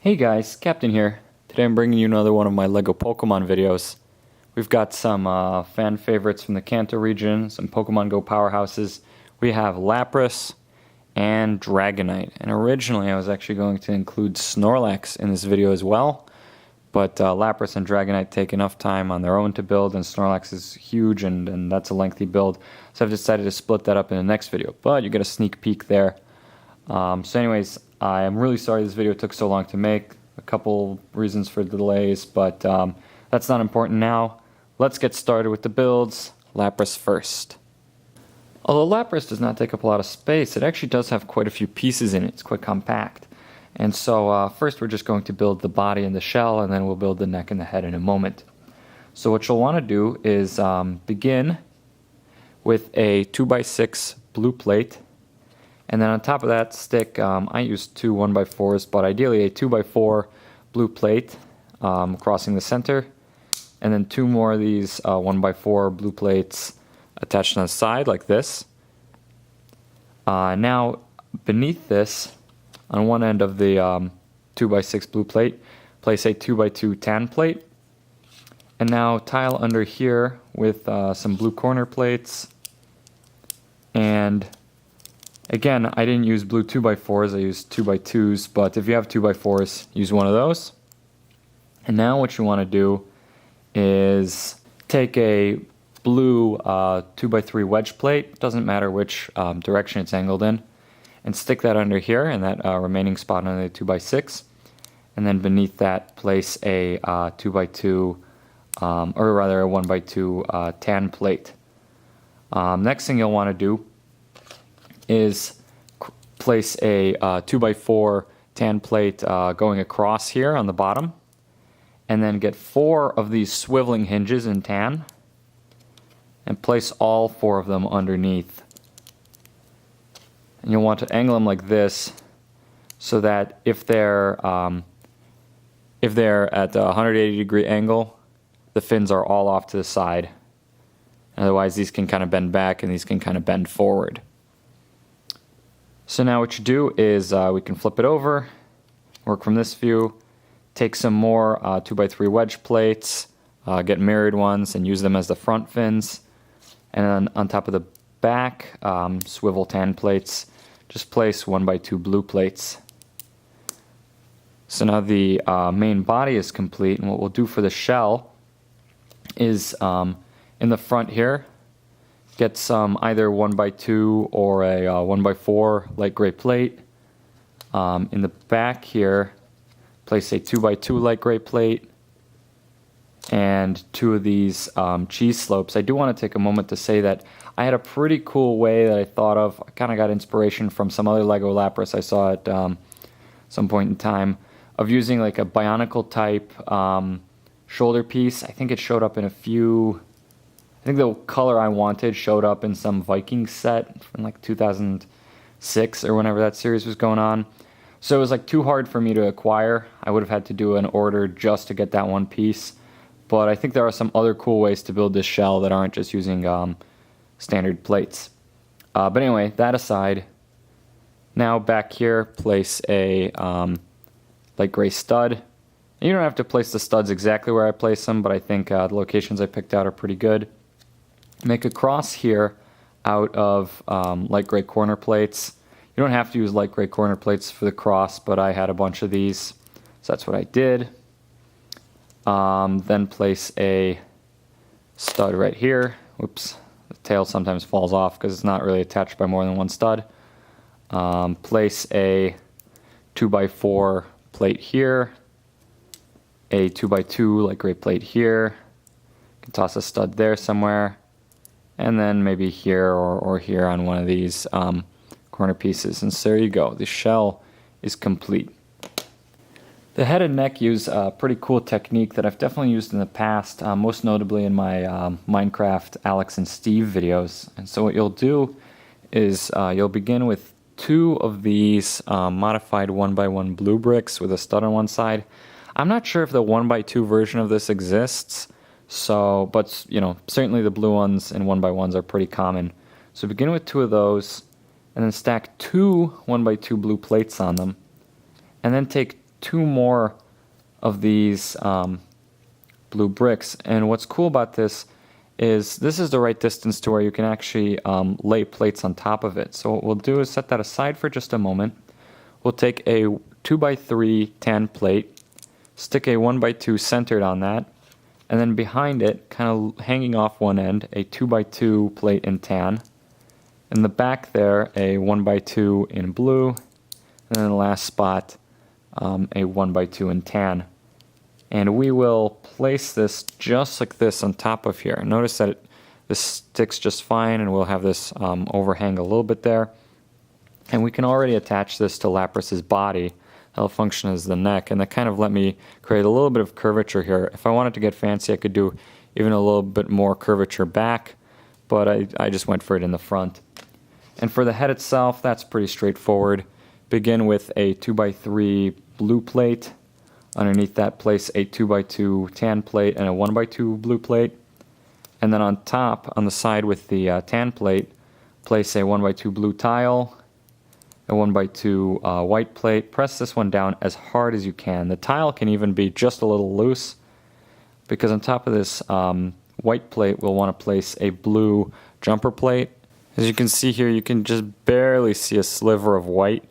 Hey guys, Captain here. Today I'm bringing you another one of my LEGO Pokemon videos. We've got some fan favorites from the Kanto region, some Pokemon Go powerhouses. We have Lapras and Dragonite. And originally I was actually going to include Snorlax in this video as well, but Lapras and Dragonite take enough time on their own to build, and Snorlax is huge and that's a lengthy build. So I've decided to split that up in the next video, but you get a sneak peek there. So anyways, I am really sorry this video took so long to make. A couple reasons for the delays, but that's not important now. Let's get started with the builds. Lapras first. Although Lapras does not take up a lot of space, it actually does have quite a few pieces in it. It's quite compact. And so first we're just going to build the body and the shell, and then we'll build the neck and the head in a moment. So what you'll want to do is begin with a 2x6 blue plate. And then on top of that, stick, I used two 1x4s, but ideally a 2x4 blue plate crossing the center. And then two more of these 1x4 blue plates attached on the side like this. Now, beneath this, on one end of the 2x6 blue plate, place a 2x2 tan plate. And now tile under here with some blue corner plates. And again, I didn't use blue 2x4s, I used 2x2s, but if you have 2x4s, use one of those. And now what you want to do is take a blue 2x3 wedge plate, doesn't matter which direction it's angled in, and stick that under here in that remaining spot on the 2x6. And then beneath that, place a 2x2, or rather a 1x2 tan plate. Next thing you'll want to do is place a 2x4 tan plate going across here on the bottom, and then get 4 of these swiveling hinges in tan and place all 4 of them underneath. And you'll want to angle them like this so that if they're at a 180-degree angle, the fins are all off to the side. Otherwise these can kind of bend back and these can kind of bend forward. So now what you do is we can flip it over, work from this view, take some more 2x3 wedge plates, get mirrored ones and use them as the front fins. And then on top of the back, swivel tan plates, just place 1x2 blue plates. So now the main body is complete, and what we'll do for the shell is in the front here, get some either 1x2 or a 1x4 light gray plate. In the back here, place a 2x2 light gray plate and 2 of these cheese slopes. I do want to take a moment to say that I had a pretty cool way that I thought of. I kind of got inspiration from some other LEGO Lapras I saw at some point in time of using like a Bionicle type shoulder piece. I think it showed up in a few. I think the color I wanted showed up in some Viking set from like 2006 or whenever that series was going on. So it was like too hard for me to acquire. I would have had to do an order just to get that one piece. But I think there are some other cool ways to build this shell that aren't just using standard plates. But anyway, that aside, now back here, place a light gray stud. You don't have to place the studs exactly where I place them, but I think the locations I picked out are pretty good. Make a cross here out of light gray corner plates. You don't have to use light gray corner plates for the cross, but I had a bunch of these, so that's what I did. Then place a stud right here. Oops, the tail sometimes falls off because it's not really attached by more than one stud. Place a 2x4 plate here, a 2x2 light gray plate here. You can toss a stud there somewhere. And then maybe here or here on one of these corner pieces. And so there you go. The shell is complete. The head and neck use a pretty cool technique that I've definitely used in the past, most notably in my Minecraft Alex and Steve videos. And so what you'll do is you'll begin with 2 of these modified 1x1 blue bricks with a stud on one side. I'm not sure if the 1x2 version of this exists. So, but you know, certainly the blue ones and 1x1s are pretty common. So begin with 2 of those, and then stack 2 1x2 blue plates on them, and then take 2 more of these blue bricks. And what's cool about this is the right distance to where you can actually lay plates on top of it. So what we'll do is set that aside for just a moment. We'll take a 2x3 tan plate, stick a 1x2 centered on that, and then behind it, kind of hanging off one end, a 2x2 plate in tan. In the back there, a 1x2 in blue, and then the last spot, a 1x2 in tan. And we will place this just like this on top of here. Notice that this sticks just fine, and we'll have this overhang a little bit there. And we can already attach this to Lapras's body. That'll function as the neck, and that kind of let me create a little bit of curvature here. If I wanted to get fancy, I could do even a little bit more curvature back, but I just went for it in the front. And for the head itself, that's pretty straightforward. Begin with a 2x3 blue plate. Underneath that, place a 2x2 tan plate and a 1x2 blue plate. And then on top, on the side with the tan plate, place a 1x2 blue tile, a 1x2 white plate. Press this one down as hard as you can. The tile can even be just a little loose, because on top of this white plate, we'll want to place a blue jumper plate. As you can see here, you can just barely see a sliver of white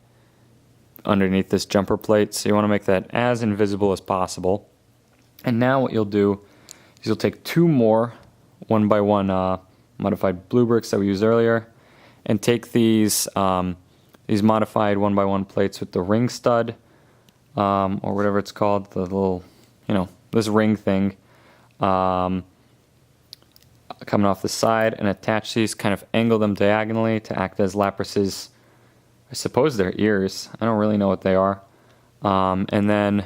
underneath this jumper plate, so you want to make that as invisible as possible. And now what you'll do is you'll take 2 more 1x1 modified blue bricks that we used earlier, and take these modified 1x1 plates with the ring stud, or whatever it's called, the little, this ring thing, coming off the side, and attach these, kind of angle them diagonally to act as Lapras's, I suppose they're ears. I don't really know what they are. And then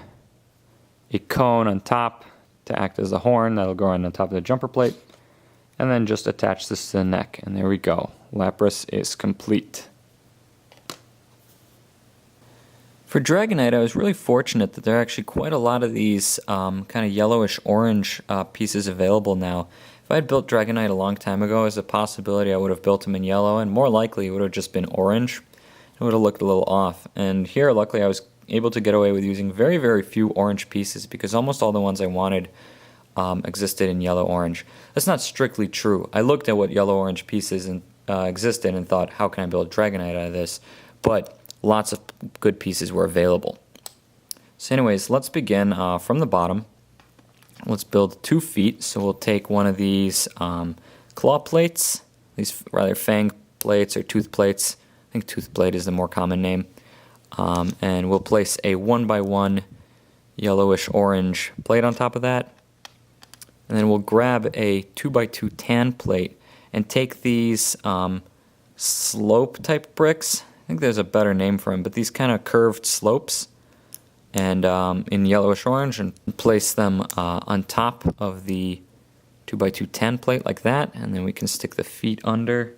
a cone on top to act as a horn that'll go on top of the jumper plate. And then just attach this to the neck, and there we go. Lapras is complete. For Dragonite, I was really fortunate that there are actually quite a lot of these kind of yellowish orange pieces available now. If I had built Dragonite a long time ago, as a possibility I would have built them in yellow, and more likely it would have just been orange. It would have looked a little off. And here, luckily, I was able to get away with using very, very few orange pieces, because almost all the ones I wanted existed in yellow-orange. That's not strictly true. I looked at what yellow-orange pieces existed and thought, how can I build Dragonite out of this? But lots of good pieces were available. So anyways, let's begin from the bottom. Let's build 2 feet. So we'll take one of these claw plates, these rather fang plates or tooth plates. I think tooth plate is the more common name. And we'll place a 1x1 yellowish orange plate on top of that. And then we'll grab a 2x2 tan plate and take these slope type bricks. I think there's a better name for them, but these kind of curved slopes, and in yellowish orange, and place them on top of the 2x2 tan plate like that, and then we can stick the feet under.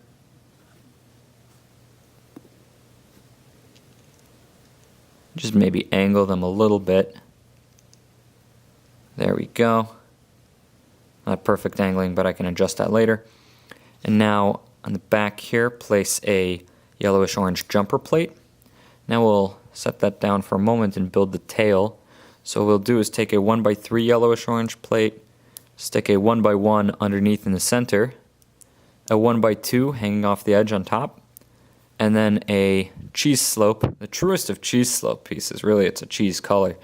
Just maybe angle them a little bit. There we go. Not perfect angling, but I can adjust that later. And now on the back here, place a yellowish orange jumper plate. Now we'll set that down for a moment and build the tail. So what we'll do is take a 1x3 yellowish orange plate, stick a 1x1 underneath in the center, a 1x2 hanging off the edge on top, and then a cheese slope, the truest of cheese slope pieces. Really, it's a cheese color.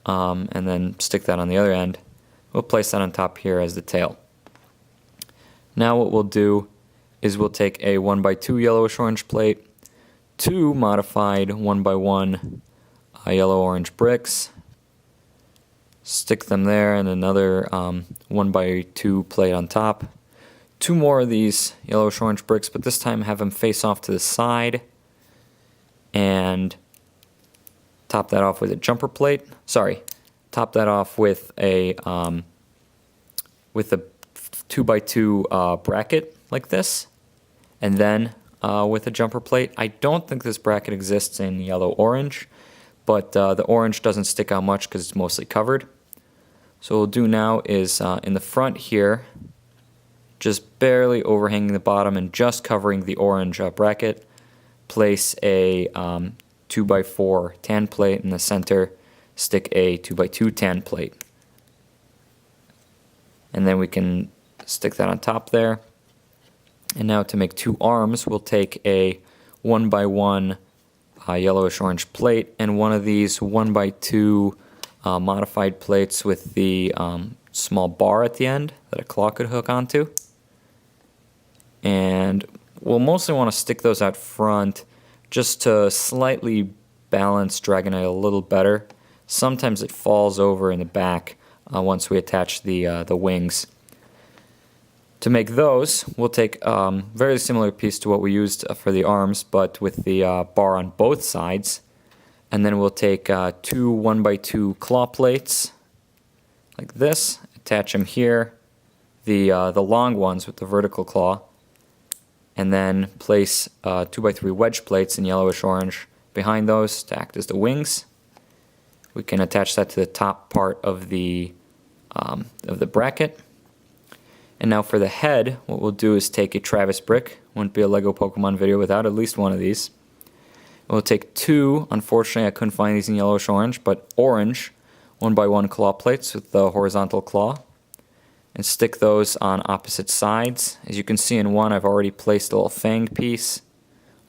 And then stick that on the other end. We'll place that on top here as the tail. Now what we'll do is we'll take a 1x2 yellowish orange plate, 2 modified 1x1 yellow-orange bricks, stick them there, and another 1x2 plate on top. 2 more of these yellowish-orange bricks, but this time have them face off to the side, and top that off with a jumper plate. Sorry, top that off with a 2x2 bracket like this, and then with a jumper plate. I don't think this bracket exists in yellow-orange, but the orange doesn't stick out much because it's mostly covered. So what we'll do now is in the front here, just barely overhanging the bottom and just covering the orange bracket, place a 2x4 tan plate in the center, stick a 2x2 tan plate. And then we can stick that on top there. And now to make 2 arms, we'll take a 1x1 yellowish orange plate and one of these 1x2 modified plates with the small bar at the end that a claw could hook onto. And we'll mostly want to stick those out front just to slightly balance Dragonite a little better. Sometimes it falls over in the back once we attach the wings. To make those, we'll take a very similar piece to what we used for the arms, but with the bar on both sides. And then we'll take 2 1x2 claw plates, like this, attach them here, the long ones with the vertical claw, and then place 2x3 wedge plates in yellowish orange behind those to act as the wings. We can attach that to the top part of the bracket. And now for the head, what we'll do is take a Travis brick. Wouldn't be a Lego Pokemon video without at least one of these. We'll take 2, unfortunately I couldn't find these in yellowish orange, but orange 1x1 claw plates with the horizontal claw. And stick those on opposite sides. As you can see in one, I've already placed a little fang piece.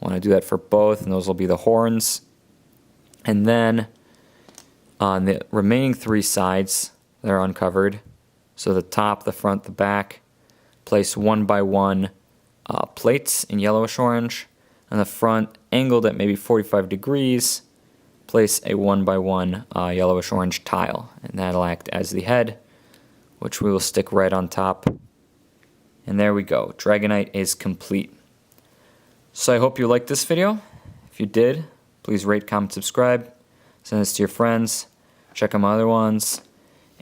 I want to do that for both, and those will be the horns. And then on the remaining 3 sides that are uncovered, so the top, the front, the back, place 1x1 plates in yellowish orange. On the front, angled at maybe 45 degrees, place a 1x1 yellowish orange tile. And that'll act as the head, which we will stick right on top. And there we go. Dragonite is complete. So I hope you liked this video. If you did, please rate, comment, subscribe. Send this to your friends. Check out my other ones.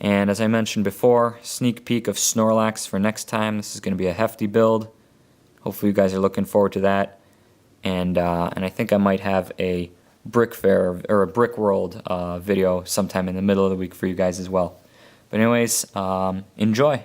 And as I mentioned before, sneak peek of Snorlax for next time. This is going to be a hefty build. Hopefully you guys are looking forward to that. And I think I might have a Brick Fair or a Brick World video sometime in the middle of the week for you guys as well. But anyways, enjoy.